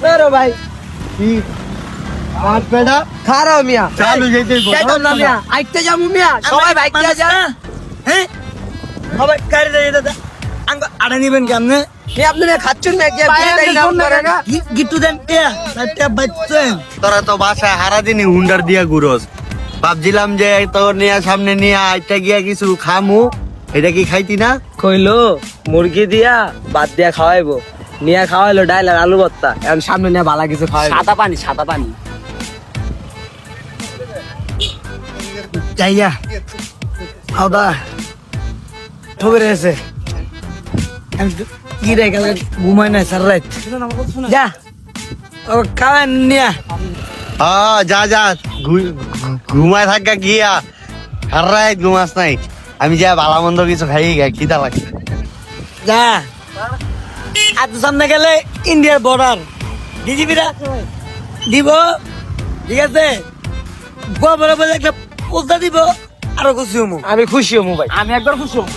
বেরো ভাই কি পাঁচ পেটা খারাপ মিয়া চালু যেতেই যাইতাম না মিয়া আইতে যাবো মিয়া সবাই বাইক নিয়ে যা হ্যাঁ সবাই গাড়ি দিয়ে দাদা আঙ্গ আড়ে নিবেন কেমনে আপনি মিয়া খাচ্ছেন না গিট্টু দেন টিয়া টিয়া বাচ্চা তোরা তো বাসায় হারাদিনই হুন্ডার দিয়া ঘুরোস ভাবছিলাম যে তোর নিয়ে সামনে নিয়ে আইটা গিয়া কিছু খামু এটা কি খাইতি না কইলো মুরগি দিয়া বাদ দিয়া খাওয়াইবো নিয়া খাওয়াইলো ডাইল আর আলু ভর্তা এখন সামনে নিয়ে ভালো কিছু খাওয়াইবো সাদা পানি যাইয়া আদা ঠবে রয়েছে কি রে কালকে ঘুমাই নাই সার রাত যা ও খাওয়ান নিয়া যা যা ঘুমায় থাকা গিয়া হারাই ঘুমাস নাই আমি যা ভালো মন্দ কিছু খাই গা খিদা লাগছে যা আর তো সামনে গেলে ইন্ডিয়ার বর্ডার ডিজিপিরা দিব ঠিক আছে বড় বড় একটা পোস্টার দিব আরো খুশি হমু আমি খুশি হবো ভাই আমি একবার খুশি হবো